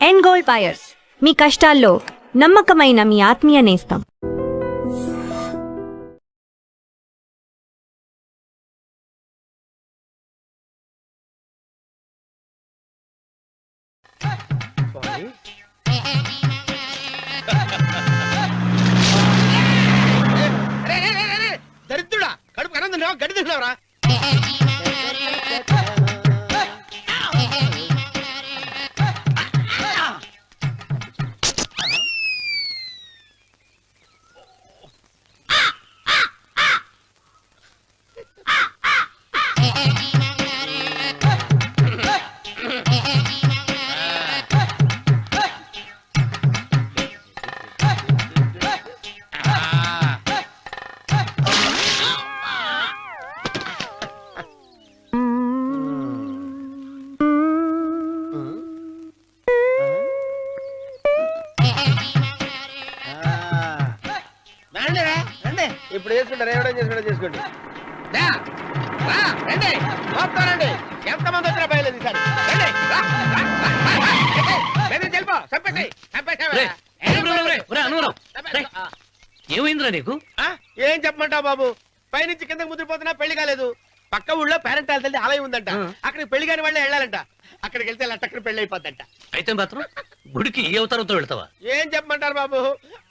End gold buyers, మీ కష్టాల్లో నమ్మకమైన మీ ఆత్మీయ నేస్తం. దరిద్రుడా, కడుపు కనందున్నావా? గడి తిన్నావురా? ఇప్పుడు చేసుకుంటారు, ఎవడో చేసుకుంటా చేసుకోండి. రండి, మొత్తానండి. ఎంతమంది వచ్చినా బయలేదు ఈసారి. ఏమైందిరా నీకు? ఏం చెప్పమంటావు బాబు? పైనుంచి కిందకి ముద్రపోతున్నా పెళ్లి కాలేదు. పక్క ఊళ్ళో పేరెంట్ తల్లి ఆలయం ఉందంట, అక్కడికి పెళ్లి కాని వాళ్ళే వెళ్ళాలంట. అక్కడికి వెళ్తే లట్టక్కడ పెళ్లి అయిపోద్దంట. అయితే మాత్రం గుడికి ఏ అవతారంతో వెళ్తావా? ఏం చెప్పమంటారు బాబు,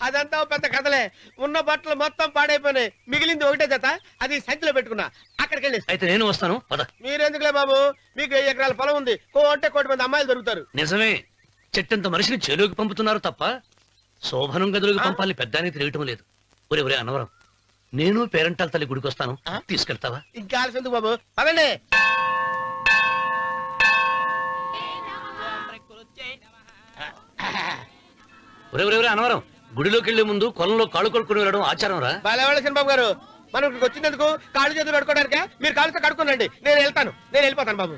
అదంతా పెద్ద కథలే. ఉన్న బట్టలు మొత్తం పాడైపోయినాయి, మిగిలింది ఒకటే జత, అది సంచిలో పెట్టుకున్నా. అక్కడికి వెళ్ళి అయితే నేను వస్తాను పద. మీరెందుకులే బాబు, మీకు 1 ఎకరాల పొలం ఉంది, అంటే 1 కోటి మంది అమ్మాయిలు దొరుకుతారు. నిజమే, చెట్టంత మనిషిని చెరువుకి పంపుతున్నారు తప్ప శోభనం గదులకు పంపాలని పెద్దానికి తెలియటం లేదు. ఒరే ఒరే అనవరం, నేను పేరెంటాల తల్లి గుడికి వస్తాను, తీసుకెళ్తావా? ఇంకా ఆలస్యం బాబు, పదండి. ఒరే ఒరే ఒరే అనవరం, గుడిలోకి వెళ్లే ముందు కొలంలో కాళ్ళు కొడుకుని వెళ్ళడం ఆచారం రా. బాలవాళ్ళ బాబు గారు, మనం ఇక్కడికి వచ్చినందుకు కాళ్ళు చేతులు కడుక్కోవడానికే. మీరు కాళ్ళతో కడుక్కోనండి, నేను వెళ్తాను, నేను వెళ్ళిపోతాను బాబు.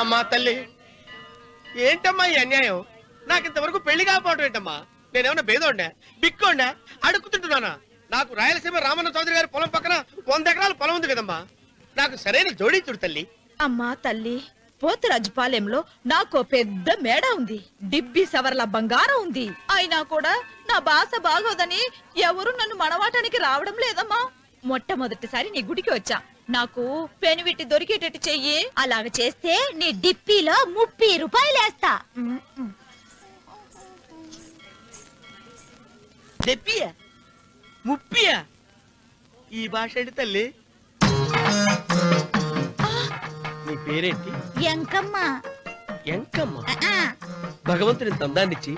అమ్మా తల్లి, ఏంటమ్మా ఈ అన్యాయం? నాకు ఇంతవరకు పెళ్లి కాకపోవడం ఏంటమ్మా? నేనేమన్నా బేదోండా, బిక్కోండా, అడుక్కుతుంటున్నానా? నాకు రాయలసీమ రామన్న చౌదరి గారి పొలం పక్కన 100 ఎకరాల పొలం ఉంది కదమ్మా. నాకు సరైన జోడించుడు తల్లి. అమ్మా తల్లి, పోతురాజుపాలెంలో నాకు పెద్ద మేడ ఉంది, డిబ్బి సవర్ల బంగారం ఉంది. అయినా కూడా నా భాష బాగోదని ఎవరు నన్ను మనవాటానికి రావడం లేదమ్మా. మొట్టమొదటిసారి నీ గుడికి వచ్చా, నాకు పెనువిట్టి దొరికేటట్టు చెయ్యి. అలాగ చేస్తే నీ డిప్పిలో 30 రూపాయలు వేస్తా. డెప్పియా, ముప్పియా? ఈ భాష ఏంటి తల్లి? నీ పేరేంటి? ఎంకమ్మ. ఎంకమ్మ? భగవంతుని తందాన్నిచ్చి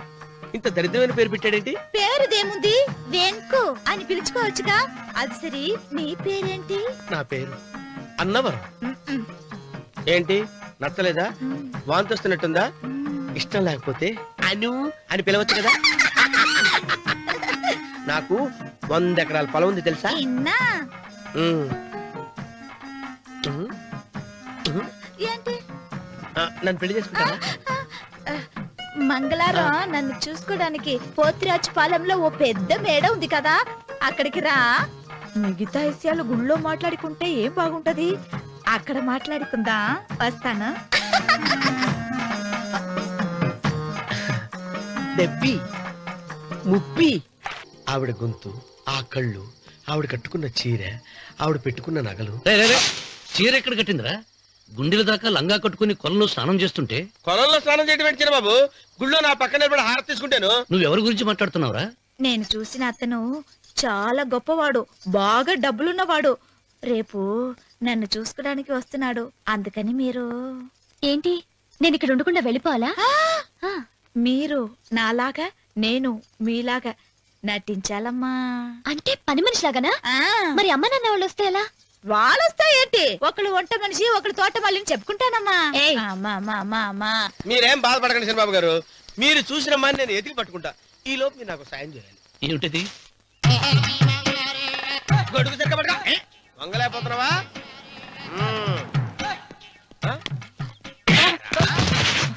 ఇంత దరిద్రమైన పేరు పెట్టాడేంటి? పేరుదేముంది, వెంకు అని పిలుచుకోవచ్చుగా. అది సరి, నీ పేరేంటి? నా పేరు అన్నవరం. ఏంటి నచ్చలేదా? వాంతి వస్తున్నట్టుందా? ఇష్టం లేకపోతే అను అని పిలవచ్చు కదా. నాకు 100 ఎకరాల పొలం ఉంది తెలుసా? ఏంటి? నన్ను పెళ్లి చేసుకుంటావా? మంగళారం నన్ను చూసుకోవడానికి పోతిరాజుపాలెంలో ఓ పెద్ద మేడ ఉంది కదా, అక్కడికి రా. మిగతా విషయాలు గుళ్ళో మాట్లాడుకుంటే ఏం బాగుంటది, అక్కడ మాట్లాడుకుందా. వస్తాను. డెబ్బి, ముప్పి. ఆవిడ గొంతు, ఆ కళ్ళు, ఆవిడ కట్టుకున్న చీర, ఆవిడ పెట్టుకున్న నగలు. చీర ఎక్కడ కట్టిందిరా? గుండెల దాకా లంగా కట్టుకుని కొలంలో స్నానం చేస్తుంటే. కొలంలో స్నానం చేయడం ఏంటి బాబు? గుళ్ళో నా పక్కన హారతి తీసుకుంటాను. నువ్వెవరి గురించి మాట్లాడుతున్నావురా? నేను చూసిన అతను చాలా గొప్పవాడు, బాగా డబ్బులున్నవాడు. రేపు నన్ను చూసుకోవడానికి వస్తున్నాడు. అందుకని మీరు. ఏంటి, నేను ఇక్కడ ఉండకుండా వెళ్ళిపోవాలా? మీరు నాలాగా, నేను మీలాగా నటించాలమ్మా. అంటే పని మనిషిలాగానా? ఆ, మరి అమ్మ నాన్న వాళ్ళు వస్తే ఎలా? వాళ్ళొస్తా ఏంటి, ఒకళ్ళు వంట మనిషి ఒకళ్ళు తోట మళ్ళీ చెప్పుకుంటానమ్మా. ఏయ్. అమ్మా, అమ్మా, అమ్మా, అమ్మా. మీరేం బాధపడకండి చంద్రబాబు గారు, మీరు చూసిన అమ్మాయిని నేను ఎతికి పట్టుకుంటా. ఈ లోపు మీరు నాకు సాయం చేయాలి. ఏమిటిది? గొడుగు సరిగ్గా పట్టుకో. వంగలేకపోతున్నావా?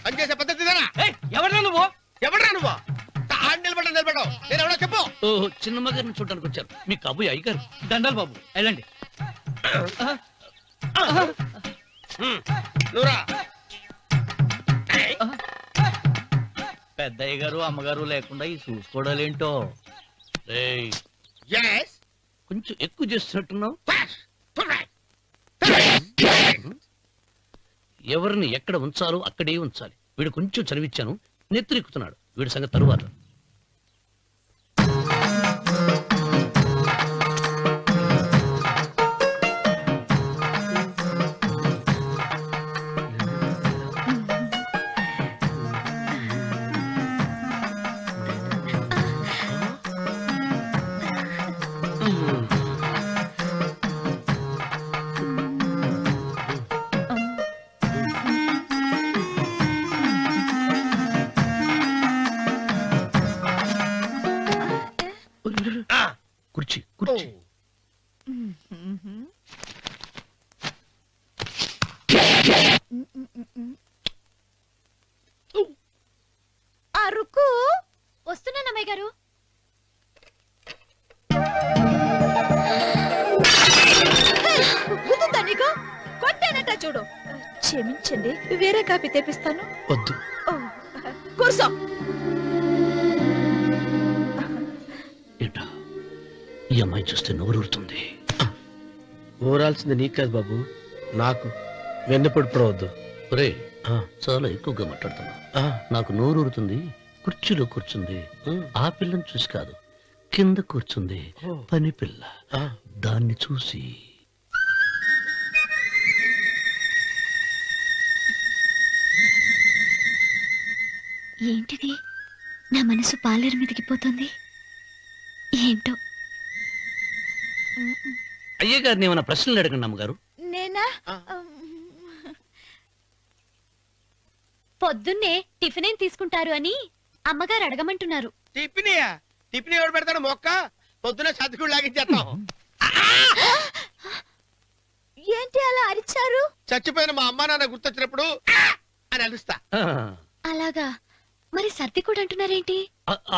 పనిచేసే పద్ధతి ఇదేనా? ఎవరా నువ్వు? ఎవడ్రా నువ్వు? నిలబడ్డావు నేను ఎవడో చెప్పు. ఓ చిన్నమ్మ గారిని చూడడానికి వచ్చారు. మీ కబుయ్య అయ్యగారు. దండాలు బాబు, వెళ్ళండి. నువ్వురా. పెద్దయ్య గారు అమ్మగారు లేకుండా ఈ చూసుకోవడాలేంటో. రేయ్, Yes. కొంచెం ఎక్కువ చేస్తున్నట్టున్నావు. ఎవరిని ఎక్కడ ఉంచాలో అక్కడే ఉంచాలి. వీడు కొంచెం చదివిచ్చాను, నెత్తురెక్కుతున్నాడు. వీడి సంగతి తరువాత. కుర్చీ కుర్చీ. అరుకు వస్తున్నాను అమ్మాయి గారు. గుర్తుందా నీకు? కొట్టానట చూడు. క్షమించండి, వేరే కాఫీ తెప్పిస్తాను. వద్దు. ఓ, కూర్చో. ఏంటా ఈ అమ్మాయి చూస్తే నోరూరుతుంది. ఊరాల్సింది నీకు కాదు బాబు, నాకు. వెన్నపొడి పడవద్దు. ఒరే, చాలా ఎక్కువగా మాట్లాడుతున్నా. నాకు నోరూరుతుంది. కుర్చీలో కూర్చుంది. ఆ పిల్లని చూసి కాదు, కింద కూర్చుంది పని పిల్ల. దాన్ని చూసి. ఏంటిది? నా మనసు పాలేరు మీదకి పోతుంది. ఏంటో. అయ్యగారిని ఏమైనా ప్రశ్నలు అడగండి అమ్మగారు. నేనా? పొద్దున్నే టిఫిన్ ఏం తీసుకుంటారు అని అమ్మగారు అడగమంటున్నారు. టిఫినియా? టిఫిన్ ఎవడు పెడతాడు మొక్క? పొద్దున సతుకుడు లాగించేస్తాం. ఏంటి అలా అరిచారు? చచ్చిపోయిన మా అమ్మా నాన్న గుర్తొచ్చినప్పుడు అని అలుస్తా. ఆ, అలాగా? మరి సర్ది కూడా అంటున్నారేంటి?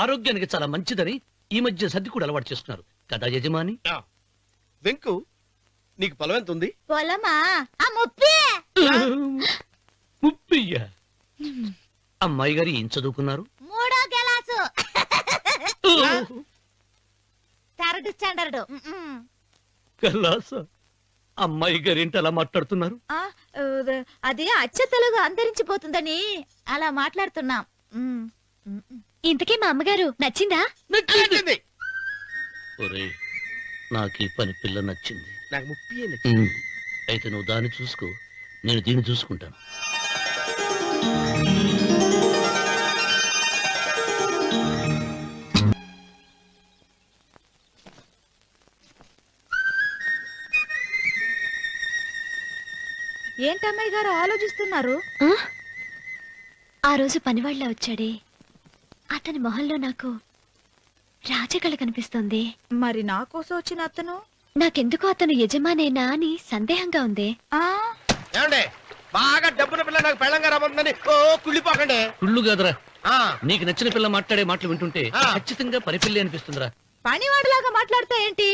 ఆరోగ్యానికి చాలా మంచిదని ఈ మధ్య సర్ది కూడా అలవాటు చేస్తున్నారు కదా యజమాని. వెంకు, నీకు పొలం ఎంత ఉంది? పొలమా? ఆ ముప్పి. ముప్పయ్య. అమ్మాయి గారు ఏం చదువుకున్నారు? 3వ క్లాసు, 3rd స్టాండర్డ్. కల్లాస. అమ్మాయి గారు ఏంటి అలా మాట్లాడుతున్నారు? అది అచ్చ తెలుగు అంతరించిపోతుందని అలా మాట్లాడుతున్నాం. ఇంతకీ మా అమ్మగారు నచ్చిందా? నచ్చింది. ఒరే, నాకు ఈ పని పిల్ల నచ్చింది. నాకు ముప్పి నచ్చింది. అయితే నువ్వు దాన్ని చూసుకో, నేను దీన్ని చూసుకుంటాను. ఏంటమ్మాయి గారు ఆలోచిస్తున్నారు? ఆ? ఆ రోజు పనివాళ్ళ వచ్చాడే, అతని మొహంలో నాకు రాజకళ కనిపిస్తోంది. మరి నా కోసం వచ్చిన అతను? నాకెందుకో అతను యజమానేనా అని సందేహంగా ఉంది. ఆ, ఏమండి, బాగా డబ్బున పిల్ల నాకు పెళ్ళంగా రమ్మందని కుళ్ళిపోకండి. కుళ్ళు కాదురా, ఆ, నీకు నచ్చిన పిల్ల మాట్లాడే మాటలు వింటుంటే ఆ. ఖచ్చితంగా పని పిల్లి అనిపిస్తుందిరా. పనివాడిలాగా మాట్లాడతా ఏంటి?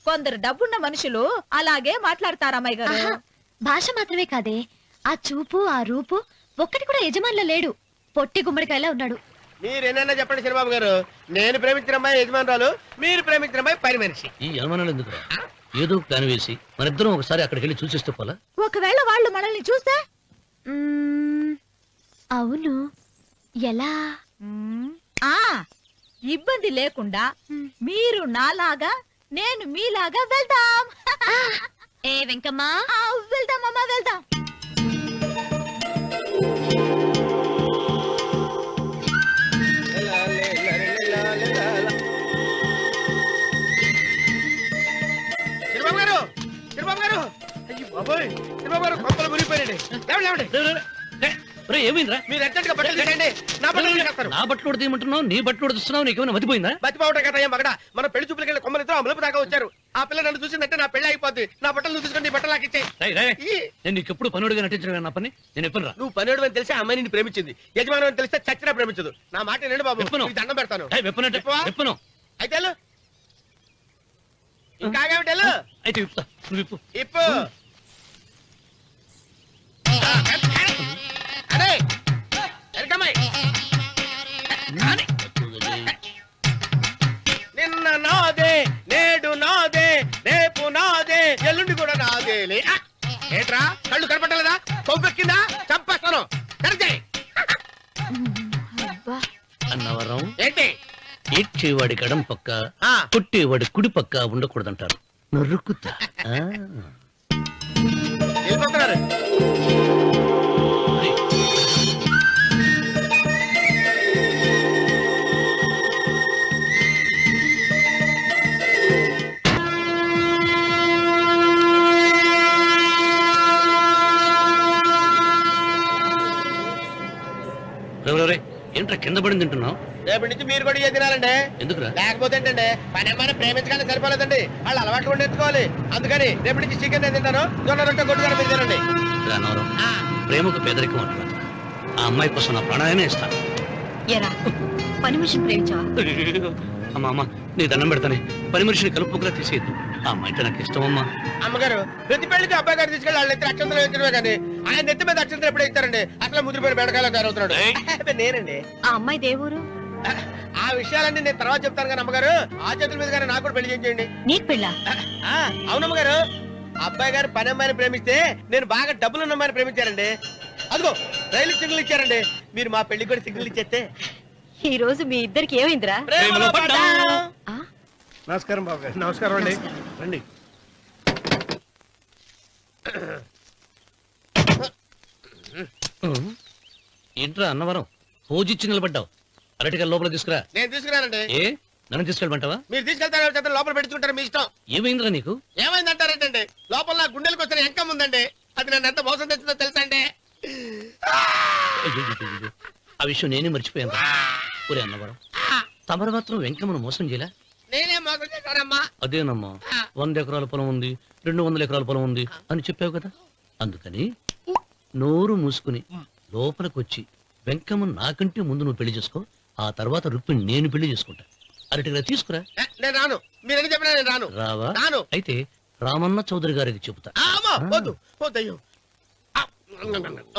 కొందరు డబ్బున్న మనుషులు అలాగే మాట్లాడతారు అమ్మాయి గారు. ఆహా, భాష మాత్రమే కాదే, ఆ చూపు ఆ రూపు ఒక్కటి కూడా యజమానిలో లేడు. పొట్టి గుమ్మడికాయలా ఉన్నాడు. మీరేనన్నా చెప్పండి చంద్రబాబు గారు, నేను ప్రేమించిన అమ్మాయి యజమానురాలు, మీరు ప్రేమించిన అమ్మాయి పని మనిషి. ఈ అనుమానాలు ఎందుకురా? ఏదో ప్లాన్ వేసి మనిద్దరం ఒకసారి అక్కడికి వెళ్ళి చూసేస్తే పోలా? ఒకవేళ వాళ్ళు మనల్ని చూస్తే? అవును, ఎలా? ఆ, ఇబ్బంది లేకుండా మీరు నాలాగా నేను మీలాగా వెళ్దాం. ఏ వెంకమ్మా, వెళ్దాం అమ్మా, వెళ్దాం. అబ్బాయి సినిమా గారు కొంపలు మునిగిపోయారండి. లేవండి, లేవండి. ఏమైందిరా? మీరు అర్జెంట్ గా బట్టలు తీసేయండి. నా బట్టలు తీసేస్తారు. నా బట్టలు ఉడతీయమంటున్నావు, నీ బట్టలు ఉడుతున్నావు, నీకేమైనా మతిపోయిందా? బతిపావట కదా ఏం మగడ. మన పెళ్లి చూపులకి వెళ్ళి కొమ్మలతో అమలుపు దాకా వచ్చారు. ఆ పిల్ల నన్ను చూసిందంటే నా పెళ్లి అయిపోద్ది. నా బట్టలు నువ్వు తీసుకొని నీ బట్టలు నాకు ఇచ్చేయి. నేను నీకు ఎప్పుడు పనుడిగా నటించడం నా పని. నేను ఎప్పుడు రా నువ్వు పనివాడు అని తెలిసి ఆ అమ్మాయి నిన్ను ప్రేమించింది. యజమాని అని తెలిస్తే చచ్చినా ప్రేమించదు. నా మాట నేను బాబు విప్పను. నీకు దండం పెడతాను. వెప్పను. అయితే వెళ్ళు. ఇంకా ఆగేమిటి వెళ్ళు. అయితే విప్పుతా, నువ్వు విప్పు. ఇప్పు అరే ఎరకమ్మాయి. నిన్న నాదే, నేడు నాదే, రేపు నాదే, ఎల్లుండి కూడా నాదేలే. ఏట్రా కళ్ళు కనపట్టలేదా? కొవ్వెక్కిందా? చంపేస్తాను. కరెక్టే. అన్నవరం ఏంటి? ఏడ్చేవాడి గడం పక్క, ఆ. కొట్టేవాడి కుడి పక్క ఉండకూడదంటారు. నరుకుతా. వెళ్ళిపోతున్నారు. ఏంట్రా కింద పడింది తింటున్నావు? రేపటి నుంచి మీరు కూడా ఇదే తినాలండి. ఎందుకురా? లేకపోతే ఏంటండి పని అమ్మాయిని ప్రేమించగానే సరిపోలేదండి. వాళ్ళు అలవాటు కూడా నేర్చుకోవాలి. అందుకని రేపటి నుంచి చికెన్ నేను తింటాను. జొన్న రొట్టె కొట్టుకొని మీరు తినండి. అన్నవరం, ప్రేమకు పేదరికం అంటున్నా. ఆ అమ్మాయి కోసం నా ప్రాణాయనే ఇస్తాను. ఎరా పని మనిషిని ప్రేమించావా? అమ్మా నీ దండం పెడతానే, పని మనిషిని కలుపుకులా తీసేయద్దు. ఆ అమ్మాయి అంటే నాకు ఇష్టం అమ్మా. అమ్మగారు ప్రతి పెళ్లికి అబ్బాయి గారు తీసుకెళ్ళి వాళ్ళ ఎత్తి అక్షంతలు వేయించడమే కానీ ఆయన నెత్తి మీద అక్షంతలు ఎప్పుడు ఇస్తారండి? అట్లా ముదిరిపోయిన బెడకాయలు తయారవుతున్నాడు. నేనండి. ఆ అమ్మాయి దేవురు ఆ విషయాలన్నీ నేను తర్వాత చెప్తాను కానీ అమ్మగారు ఆ చేతుల మీద గారు నాకు కూడా పెళ్లి చేయండి. నీకు పెళ్ళా? అవునమ్మగారు. అబ్బాయి గారు పని అమ్మాయిని ప్రేమిస్తే నేను బాగా డబ్బులున్న అమ్మాయిని ప్రేమించారండి. అదిగో రైలు సిగ్నల్ ఇచ్చారండి. మీరు మా పెళ్లికి కూడా సిగ్నల్ ఇచ్చేస్తే. ఈ రోజు మీ ఇద్దరికి ఏమైందిరా? ప్రేమలో పడ్డాం. ఆ? నమస్కారం బాబు గారు. నమస్కారం అండి. రండి. ఏంట్రా అన్నవరం, పూజిచ్చి నిలబడ్డావు. అరటిగా లోపల తీసుకురా. నేను తీసుకున్నానండి. ఏ నన్ను తీసుకెళ్ళమంటావా? మీరు తీసుకెళ్తారు లోపల పెట్టుకుంటారు మీ ఇష్టం. ఏమైందిరా నీకు? ఏమైందంటారేంటండి? లోపల నా గుండెలకు వచ్చిన ఎంకం ఉందండి. అది నన్ను ఎంత మోసం తెచ్చిందో తెలుసా అండి? అయ్యయ్యయ్యయ్యో. ఆ విషయం నేనే మర్చిపోయాను. ఒరే అన్నవరం, తమరు మాత్రం వెంకమ్మను మోసం చేయలే? నేనే మోసం చేశానమ్మా. అదేనమ్మా, 100 ఎకరాల పొలం ఉంది, 200 ఎకరాల పొలం ఉంది అని చెప్పావు కదా. అందుకని నోరు మూసుకుని లోపలికి వచ్చి వెంకమ్మను నాకంటే ముందు నువ్వు పెళ్లి చేసుకో. ఆ తర్వాత రుక్మిణి నేను పెళ్లి చేసుకుంటా. అరటిగా తీసుకురా. నేను రాను. మీరని చెప్పినా నేను రాను. రావా? రాను. అయితే రామన్న చౌదరి గారికి చెబుతా. అమ్మా వద్దు వద్దయ్యో.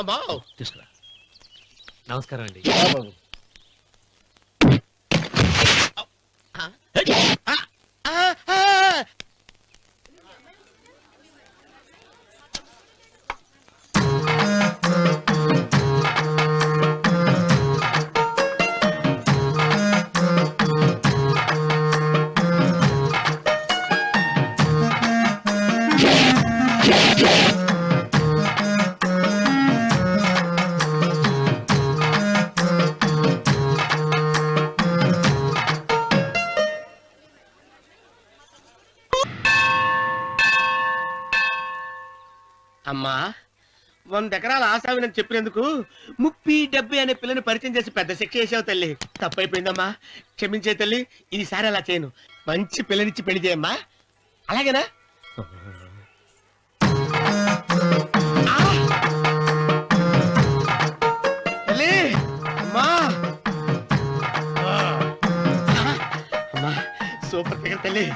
అమ్మా తీసుకురా. నమస్కారం అండి. అమ్మా 100 ఎకరాల ఆశావినని చెప్పినందుకు 30-70 అనే పిల్లని పరిచయం చేసి పెద్ద శిక్ష చేసావు తల్లి. తప్పైపోయిందమ్మా, క్షమించే తల్లి. ఈసారి అలా చేయను. మంచి పిల్లనిచ్చి పెళ్లి చేయమ్మా. అలాగేనా? తల్లి అమ్మా. అమ్మా సూపర్ ఫిగర్ తల్లి.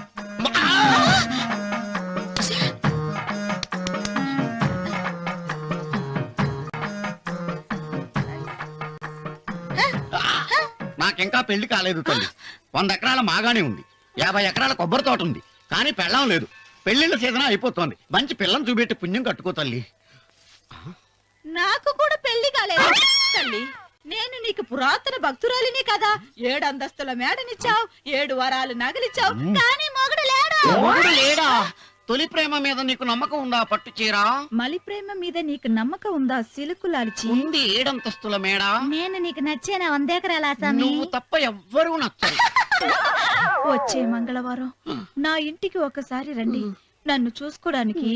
నాకింకా పెళ్లి కాలేదు తల్లి. 100 ఎకరాల మాగానే ఉంది, 50 ఎకరాల కొబ్బరి తోట ఉంది, కానీ పెళ్ళం లేదు. పెళ్లిళ్ళ సీజన్ అయిపోతోంది. మంచి పిల్లని చూపెట్టి పుణ్యం కట్టుకో తల్లి. నాకు కూడా పెళ్లి కాలేదు తల్లి. నేను నీకు పురాతన భక్తురాలిని కదా. 7 అంతస్తుల మేడనిచ్చావు, 7 వరాలు నగలిచ్చావు, కానీ మొగుడు లేడు. మొగుడు లేడా? తొలి ప్రేమ మీద నీకు నమ్మకం ఉందా? పట్టు చీరా. మలి ప్రేమ మీద నీకు నమ్మకం ఉందా? సిలుకులాల్చి ఉంది 7 అంతస్తుల మేడ. నేను నీకు నచ్చేనా 100 ఎకరాల ఆసామి? నువ్వు తప్ప ఎవ్వరూ నచ్చరు. వచ్చే మంగళవారం నా ఇంటికి ఒకసారి రండి. నన్ను చూసుకోవడానికి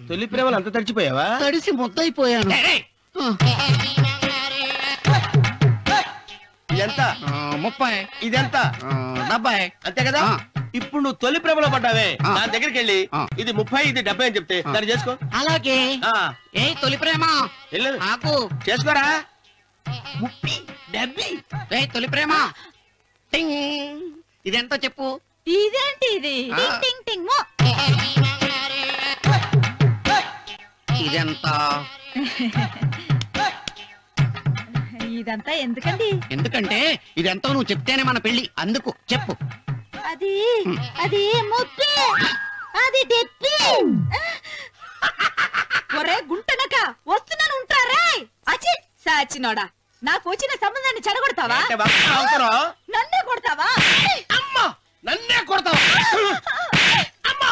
తొలి ప్రేమలు అంత తడిచిపోయావా? తడిసి ముద్దయిపోయాను. ఎంత? 30. ఇదెంత? 70. అంతే కదా. ఆ. ఇప్పుడు నువ్వు తొలి ప్రేమలో పడ్డావే, ఆ. దాని దగ్గరికి వెళ్ళి ఆ. ఇది 30 ఇది 70 అని చెప్తే దాన్ని చేసుకో. అలాగే. ఆ, ఏ తొలి ప్రేమ వెళ్ళు ఆకు. చేసుకోరా. 30 70. ఏ తొలి ప్రేమ టింగ్. ఇదెంత చెప్పు. ఇదేంటి ఇది? ఆ. టింగ్ టింగ్ టింగ్ మో. ఇదెంత. ఇదంతా ఎందుకండి? ఎందుకంటే ఇదెంతో నువ్వు చెప్తేనే మన పెళ్లి. అందుకు చెప్పు. అది అది ముప్పి, అది డెప్పి. ఒరే గుంటనక వస్తున్నాను ఉంటారా? అచి సాచినోడా, నాకు వచ్చిన సంబంధాన్ని చెడగొడతావా? అంటే బాగా అవసరం. నన్నే కొడతావా? అమ్మా, నన్నే కొడతావా? అమ్మా,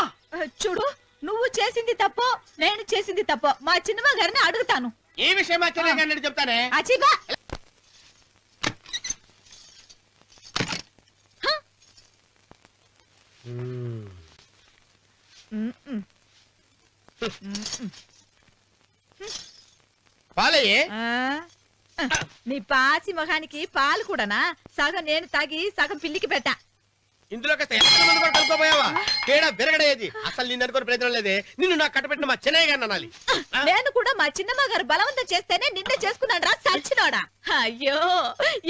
చూడు, నువ్వు చేసింది తప్పో నేను చేసింది తప్పో మా చిన్నమ్మ గారిని అడుగుతాను. ఈ విషయం ఆశ్చర్యంగా చెప్తానే. అచిబా పాలయ్యే. నీ పాసి మొహానికి పాలు కూడానా? సగం నేను తాగి సగం పిల్లికి పెట్టా. ఇందులో కాస్త ఎంత మంది కూడా కలుపుకోపోయావా? తేడా బెరగడేది. అసలు నిన్ను అనుకునే ప్రయత్నం లేదే. నిన్ను నాకు కట్టబెట్టిన మా చెన్నయ్య గారిని అనాలి. నేను కూడా మా చిన్నమ్మ గారు బలవంతం చేస్తేనే నిన్నే చేసుకున్నాడు రా సచ్చినోడా. అయ్యో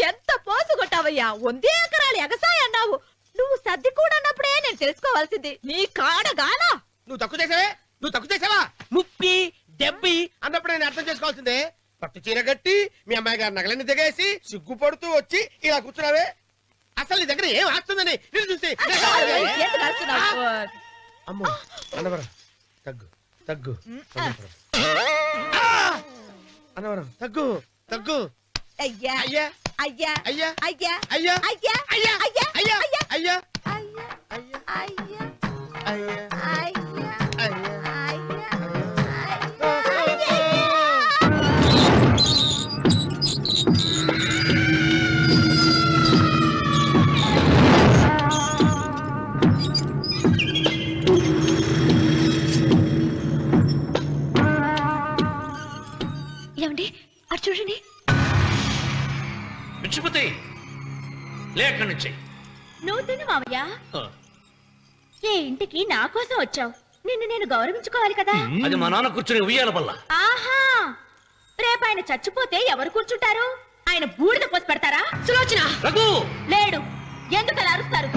ఎంత పోసు కొట్టావయ్యా. 100 ఎకరాలు ఎగసాయ అన్నావు. నువ్వు సర్ది కూడా అన్నప్పుడే నేను తెలుసుకోవాల్సింది. నీ కాడగానా? నువ్వు తక్కువ చేసావే, నువ్వు తక్కువ చేసావా? 30 70 అన్నప్పుడు నేను అర్థం చేసుకోవాల్సిందే. పట్టు చీర కట్టి మీ అమ్మాయి గారి నగలన్నీ దిగేసి సిగ్గుపడుతూ వచ్చి ఇలా కూర్చున్నావే. అసలు నీ దగ్గర ఏం ఆస్తుందని నేను చూసి. ఏంటి నడుస్తున్నావు? అమ్మో అన్నవరం తగ్గు తగ్గు. అన్నవరం తగ్గు తగ్గు. అయ్యా అయ్యా అయ్యా అయ్యా అయ్యా అయ్యా అయ్యా అయ్యా అయ్యా అయ్యా అయ్యా అయ్యా అయ్యా అయ్యా అయ్యా అయ్యా అయ్యా అయ్యా. ఏమండి అటు చూడండి. పిచ్చిపోతే లేక్కడి నుంచి. నువ్వు తిను మావయ్య. ఏ ఇంటికి నా కోసం వచ్చావు, నిన్ను నేను గౌరవించుకోవాలి కదా. అది మా నాన్న కూర్చుని ఉయ్యాల వల్ల. ఆహా, రేపు ఆయన చచ్చిపోతే ఎవరు కూర్చుంటారు? ఆయన బూడిద పోసి పెడతారా? సులోచన రఘు లేడు, ఎందుకు అలా అరుస్తారు?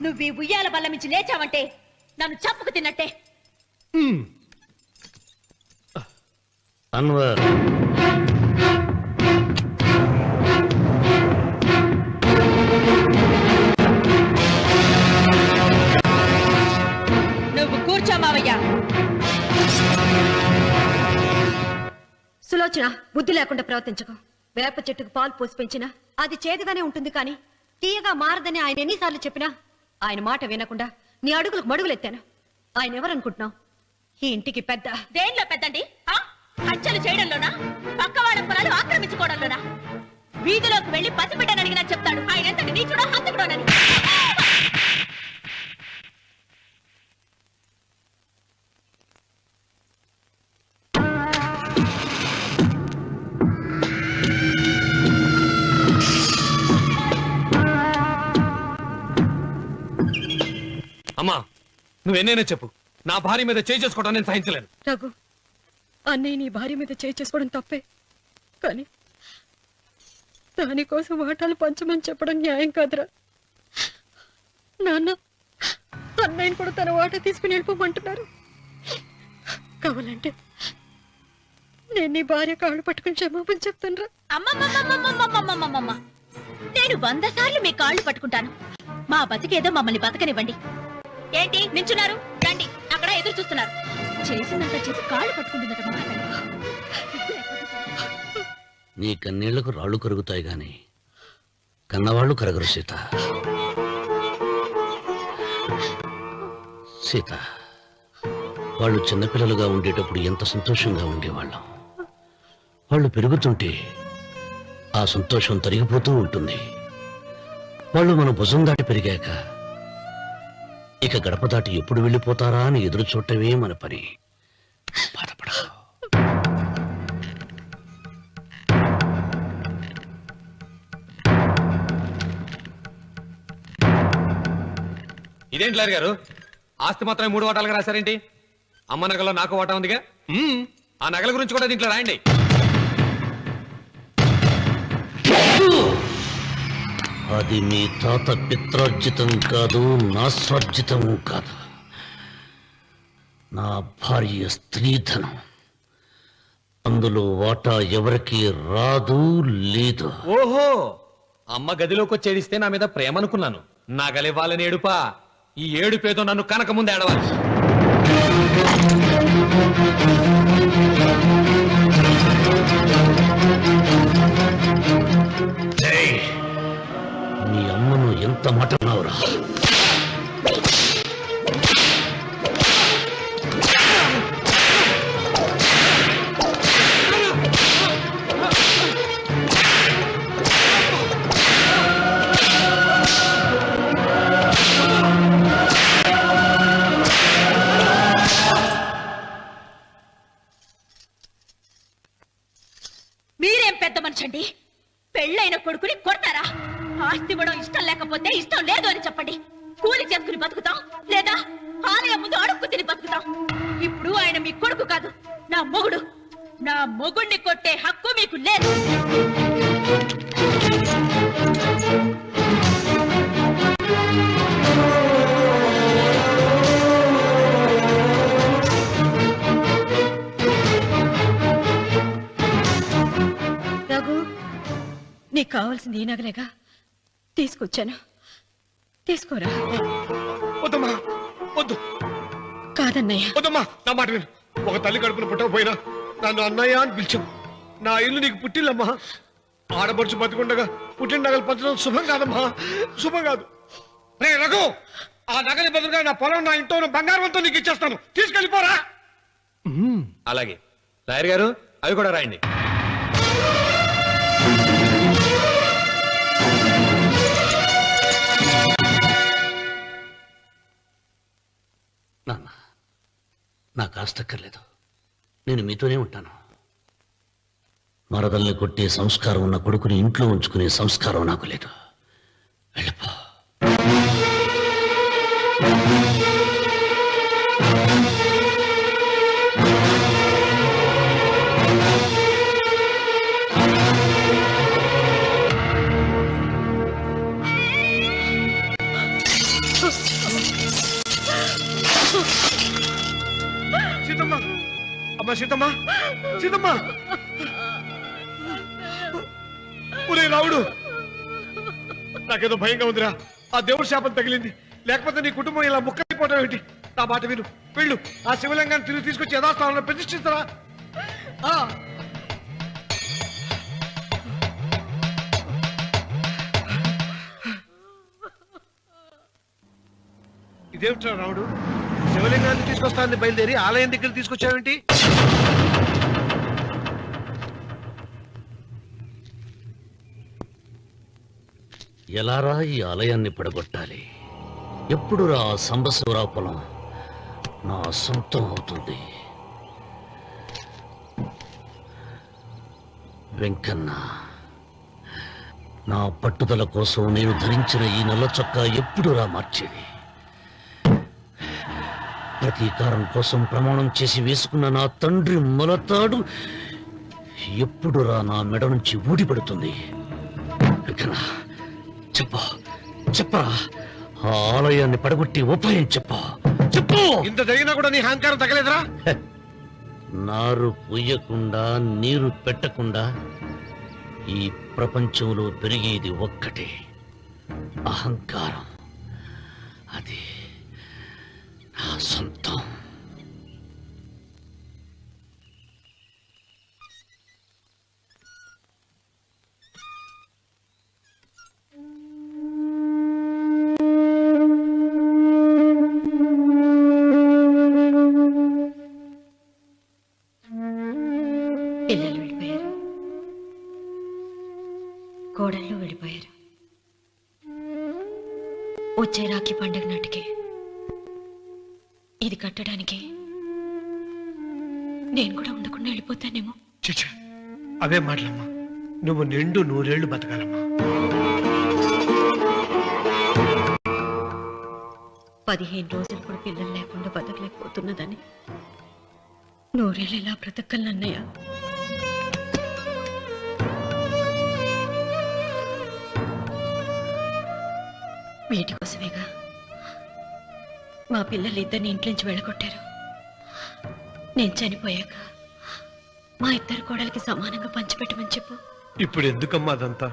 నువ్వు ఈ ఉయ్యాల బల్ల మించి లేచావంటే నన్ను చంపుకు తిన్నట్టే. అన్వర్ నువ్వు కూర్చో మావయ్య. సులోచన, బుద్ధి లేకుండా ప్రవర్తించకు. వేప చెట్టుకు పాలు పోసి పెంచినా అది చేదుగానే ఉంటుంది, కానీ తీయగా మారదని ఆయన ఎన్నిసార్లు చెప్పినా ఆయన మాట వినకుండా నీ అడుగులకు మడుగులెత్తాను. ఆయన ఎవరనుకుంటున్నావు? ఈ ఇంటికి పెద్ద. దేనిలో పెద్దండి? హత్యలు చేయడంలోనా? పక్కవాడ పొలాలు ఆక్రమించుకోవడంలోనా? వీధిలోకి వెళ్లి పసిబిడ్డని అడిగినా చెప్తాడు ఆయన ఎంతటి నీచుడో హంతకుడోనని. అమ్మా నువ్వెన్నైనా చెప్పు, నా భార్య మీద చేయి చేసుకోవడం నేను సహించలేను. రఘు, అన్నయ్య నీ భార్య మీద చేయి చేసుకోవడం తప్పే, కానీ దానికోసం వాటాలు పంచమని చెప్పడం న్యాయం కాదురా. నాన్న అన్నయ్యని కూడా తన వాటా తీసుకుని వెళ్ళిపోమంటున్నారు. కావాలంటే నేను నీ భార్య కాళ్ళు పట్టుకుని క్షమాపణ చెప్తాను రా. అమ్మమ్మమ్మమ్మమ్మమ్మమ్మమ్మమ్మ, నేను 100 సార్లు మీ కాళ్ళు పట్టుకుంటాను. మా బతికేదో మమ్మల్ని బతకనివ్వండి. ఏంటి నించున్నారు? రండి, అక్కడ ఎదురు చూస్తున్నారు. చేసినంత చేసి కాళ్ళు పట్టుకుంటుందట మహాతల్లి. నీ కన్నీళ్లకు రాళ్ళు కరుగుతాయి గాని కన్నవాళ్ళు కరగరు సీత. సీత, వాళ్ళు చిన్నపిల్లలుగా ఉండేటప్పుడు ఎంత సంతోషంగా ఉండేవాళ్ళం. వాళ్ళు పెరుగుతుంటే ఆ సంతోషం తరిగిపోతూ ఉంటుంది. వాళ్ళు మన భుజం దాటి పెరిగాక ఇక గడప దాటి ఎప్పుడు వెళ్ళిపోతారా అని ఎదురు చూడటమే మన పని. బాధపడ. ఇదేంటి లారీ గారు, ఆస్తి మాత్రమే 3 వాటాలుగా రాశారేంటి? అమ్మ నగలో నాకు వాటా ఉందిగా. ఆ నగల గురించి కూడా దీంట్లో రాయండి. అది మీ తాత పిత్రార్జితం కాదు, నా స్వార్జితం కాదు. నా భార్య స్త్రీధనం. అందులో వాటా ఎవరికి రాదు లేదు. ఓహో, అమ్మ గదిలోకి వచ్చేడిస్తే నా మీద ప్రేమ అనుకున్నాను. నగలివ్వాలని ఏడుపా. ఈ ఏడుపేదో నన్ను కనక ముందు ఏడవాలి. మీ అమ్మను ఎంత మాట అన్నావురా? మీరేం పెద్ద మనిషండి? పెళ్ళైన కొడుకుని కొడతారా? ఆస్తి ఇవ్వడం ఇష్టం లేకపోతే ఇష్టం లేదు అని చెప్పండి. కూలి చేసుకుని బతుకుతాం, లేదా ఆలయం ముందు అడుక్కు తిని బతుకుతాం. ఇప్పుడు ఆయన మీ కొడుకు కాదు, నా మొగుడు. నా మొగుడిని కొట్టే హక్కు మీకు లేదు. రఘు, నీకు కావాల్సింది ఈ నగలేగా తీసుకొచ్చాను. తీసుకోరా. వద్దమ్మా, వద్దు. కాదన్నయ్య. వద్దమ్మా, నా మాట విను. ఒక తల్లి కడుపున పుట్టకపోయినా నన్ను అన్నయ్య అని పిలిచావు. నా ఇల్లు నీకు పుట్టిల్లమ్మా. ఆడపడుచు బతికుండగా పుట్టిన నగలు పంచడం శుభం కాదమ్మా, శుభం కాదు. రే రఘు, ఆ నగలి బదులుగా నా పొలం, నా ఇంట్లో బంగారంతో నీకు ఇచ్చేస్తాను. తీసుకెళ్ళిపోరా. అలాగే లాయర్ గారు, అవి కూడా రాయండి. నాన్న, నాకు ఆస్తక్కర్లేదు. నేను మీతోనే ఉంటాను. మరదల్ని కొట్టే సంస్కారం ఉన్న కొడుకుని ఇంట్లో ఉంచుకునే సంస్కారం నాకు లేదు. వెళ్ళిపో. సీతమ్మ, అమ్మా సీతమ్మ, సీతమ్మ. ఒరే రావుడు, నాకేదో భయంగా ఉందిరా. ఆ దేవుడి శాపం తగిలింది. లేకపోతే నీ కుటుంబం ఇలా ముక్కైపోవడం ఏంటి? నా మాట విను, వెళ్ళు. ఆ శివలింగాన్ని తిరిగి తీసుకొచ్చి యథాస్థానంలో ప్రతిష్ఠిస్తారా? ఇదేమిట్రా రావుడు, శివలింగాన్ని తీసుకొస్తానని బయలుదేరి ఆలయం దగ్గర తీసుకొచ్చావేంటి? ఎలారా ఈ ఆలయాన్ని పడగొట్టాలి? ఎప్పుడు రా సంబశివరావు పొలం నా సొంతం అవుతుంది? వెంకన్న, నా పట్టుదల కోసం నేను ధరించిన ఈ నల్ల చొక్కా ఎప్పుడురా మార్చేది? ప్రతీకారం కోసం ప్రమాణం చేసి వేసుకున్న నా తండ్రి మొలతాడు ఎప్పుడురా నా మెడ నుంచి ఊడిపడుతుంది? వెంకన్న, చెప్పరా, ఆ ఆలయాన్ని పడగొట్టి ఉపాయం చెప్పు. ఇంత జరిగినా కూడా నీ అహంకారం తగ్గలేదురా? నారు పొయ్యకుండా నీరు పెట్టకుండా ఈ ప్రపంచంలో పెరిగేది ఒక్కటే, అహంకారం. అది నా సొంతం. పిల్లలు వెళ్ళిపోయారు, కోడళ్ళు వెళ్ళిపోయారు. వచ్చే రాఖీ పండగ నాటికి ఇది కట్టడానికి నేను కూడా ఉండకుండా వెళ్ళిపోతానేమో. చిచ్చా, అవే మాటలమ్మా. నువ్వు నిండు 100 ఏళ్ళు బతకాలమ్మా. 15 రోజులు కూడా పిల్లలు లేకుండా బతకలేకపోతున్నదని 100 ఏళ్ళు ఎలా బ్రతకలన్నయ్య? వీటి కోసమేగా మా పిల్లలిద్దరిని ఇంట్లోంచి వెళ్ళగొట్టారు. నేను చనిపోయాక మా ఇద్దరు కోడలికి సమానంగా పంచిపెట్టమని చెప్పు. ఇప్పుడు ఎందుకమ్మా అదంతా?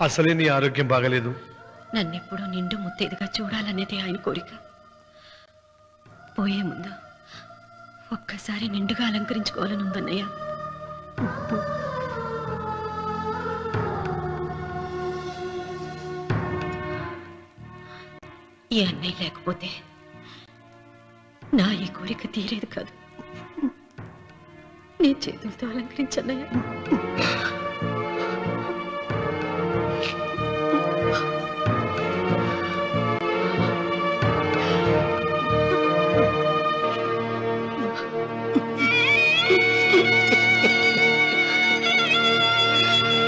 అసలే నీ ఆరోగ్యం బాగలేదు. నన్నెప్పుడూ నిండు ముత్తేదిగా చూడాలనేది ఆయన కోరిక. పోయే ముందు ఒక్కసారి నిండుగా అలంకరించుకోవాలని ఉందన్నయ్య. ఈ అన్నయ్య లేకపోతే నా ఈ కోరిక తీరేది కాదు. నీ చేతులతో అలంకరించన్నయ్య.